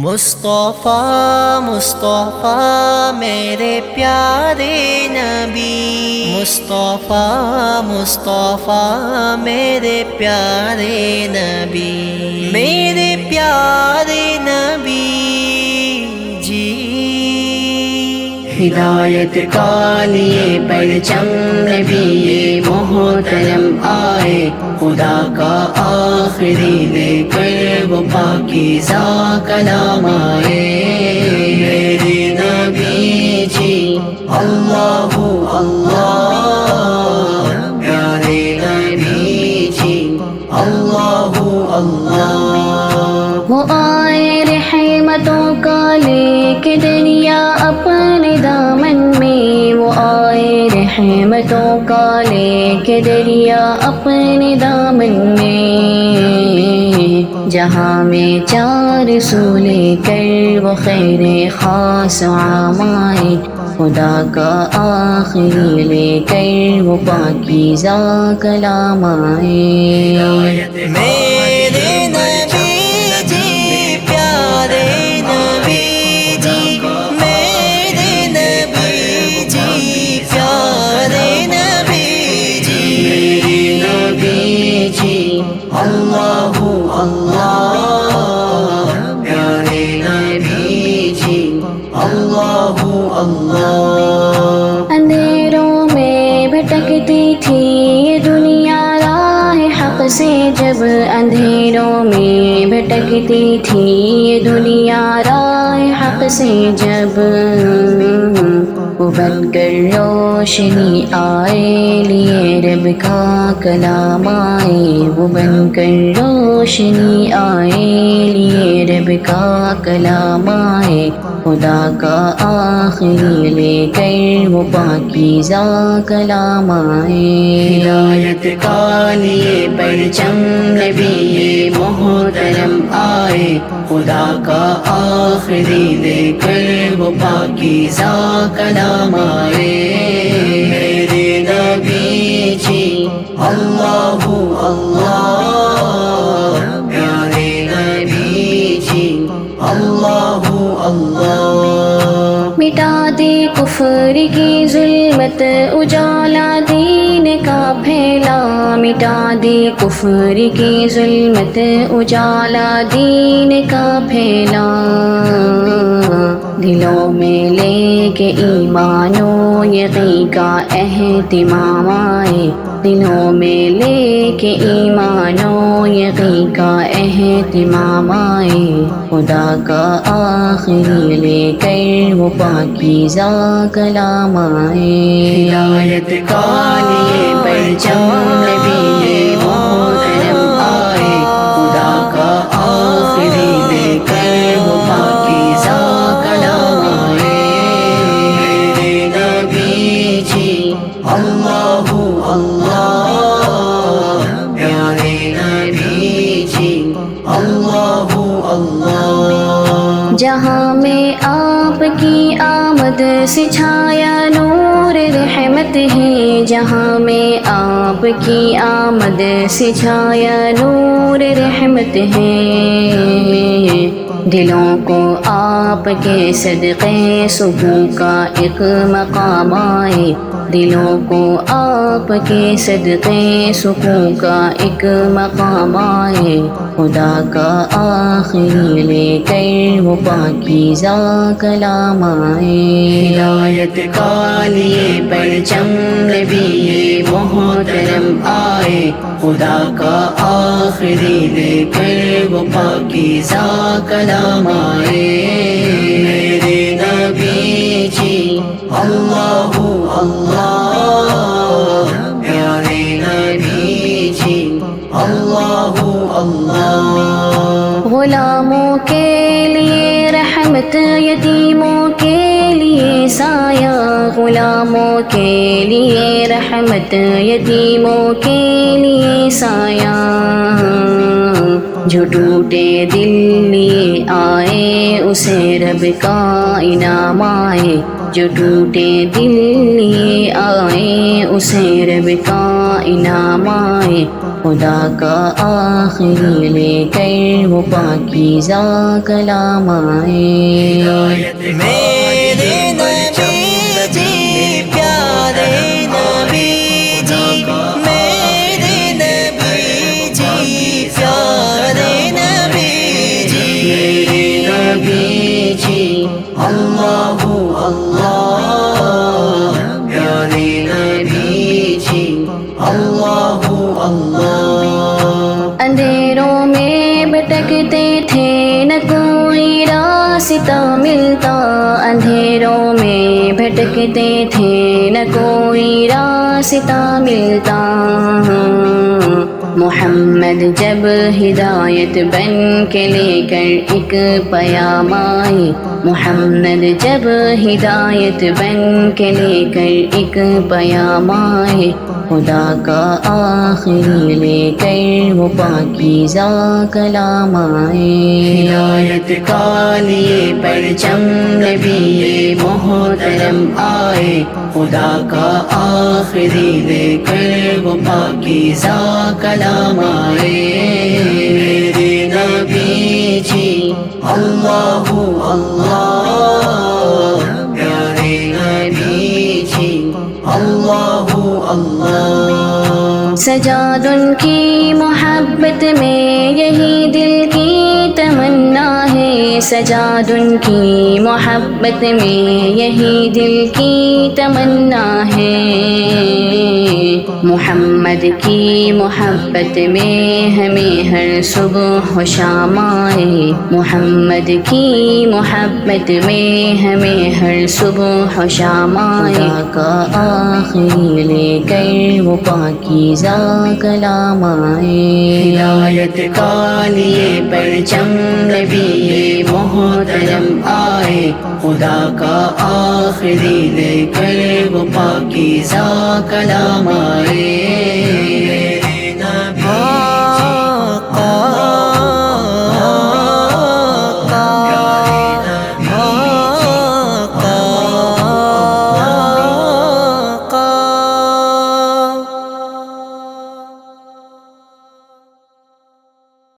مصطفیٰ مصطفیٰ میرے پیارے نبی، مصطفیٰ مصطفیٰ میرے پیارے نبی، میرے پیارے نبی جی۔ ہدایت کا لیے پرچم نبی محترم آئے، خدا کا آخری لے کر وہ پاکیزہ کلام آئے۔ میرے نبی جی اللہ اللہ، پیارے نبی جی اللہ اللہ۔ وہ آئے رحمتوں کا لے کے دریا اپنے دامن میں، وہ آئے رحمتوں کا لے کے دریا اپنے دامن میں، جہاں میں چار سو لے کر وہ خیر خاص عام آئے، خدا کا آخری لے کر وہ پاکیزہ کلام آئے۔ میرے نبی جی پیارے نبی جی، میرے نبی جی پیارے نبی جی، میرے نبی جی اللہ اللہ، پیارے نبی جی اللہ اللہ۔ اندھیروں میں بھٹکتی تھی یہ دنیا راہ حق سے جب، اندھیروں میں بھٹکتی تھی یہ دنیا راہ حق سے جب، وہ بن کر روشنی آئے لیے رب کا کلام آئے، وہ بن کر روشنی آئے لیے رب کا کلام آئے، خدا کا آخری لے کر وہ پاکیزہ کلام آئے۔ ہدایت کا لیے پرچم نبی محترم آئے، خدا کا آخری لے کر وہ پاکیزہ کلام آئے۔ میرے نبی جی اللہ اللہ، پیارے نبی جی اللہ اللہ۔ مٹا دے کفر کی ظلمت اجالا دین کا پھیلا، مٹا دے کفر کی ظلمت اجالا دین کا پھیلا، دلوں میں لے کے ایمان و یقین کا اہتمام آئے، دلوں میں لے کے ایمان و یقین کا اہتمام آئے، خدا کا آخری لے کر وہ پاکیزہ کلام آئے۔ ہدایت کا لیے پرچم نبی محترم آئے، خدا کا آخری لے کر وہ پاکیزہ کلام آئے۔ میرے نبی جی اللہ اللہ، پیارے نبی جی اللہ اللہ۔ جہاں میں آپ کی آمد سے چھایا نور رحمت ہے، جہاں میں آپ کی آمد سے چھایا نور رحمت ہے، دلوں کو آپ کے صدقے سکون کا ایک مقام آئے، دلوں کو آپ کے صدقے سکون کا ایک مقام آئے، خدا کا آخری لے کر وہ پاکیزہ کلام آئے۔ ہدایت کا لیے پرچم نبی محترم آئے، خدا کا آخری لے کر وہ پاکیزہ کلام آئے۔ میرے نبی جی اللہ اللہ، پیارے نبی جی اللہ اللہ۔ غلاموں کے لیے رحمت، یتیموں کے لیے سایہ، غلاموں کے لیے رحمت، یتیموں کے لیے سایہ، جو ٹوٹے دل لیے آئے اسے رب کا انعام آئے، جو ٹوٹے دل لیے آئے اسے رب کا انعام آئے خدا کا آخری لے کر وہ پاکیزہ کلام آئے میرے نبی جی پیارے نبی جی میرے نبی جی پیارے نبی جی میرے نبی جی اللہ اللہ پیارے نبی جی اللہ اللہ اندھیروں میں بھٹکتے تھے نہ کوئی راستہ ملتا اندھیروں میں بھٹکتے تھے نہ کوئی راستہ ملتا محمد جب ہدایت بن کے لے کر ایک پیام آئے محمد جب ہدایت بن کے لے کر ایک پیام آئے خدا کا آخری لے کر وہ پاکیزہ کلام آئے ہدایت کا لیے پرچم نبی محترم آئے خدا کا آخری لے کر وہ پاکیزہ کلام آئے میرے نبی جی اللہ اللہ پیارے نبی جی اللہ اللہ سجاد ان کی محبت میں یہی دل کی تمنا ہے سجاد ان کی محبت میں یہی دل کی تمنا ہے محمد کی محبت میں ہمیں ہر صبح و شام آئے محمد کی محبت میں ہمیں ہر صبح و شام آئے کا آخری لے کر وہ پاکیزہ کلام آئے ہدایت کا لیے پرچم نبی محترم آئے خدا کا آخری لے کر وہ پاکیزہ کلام آئے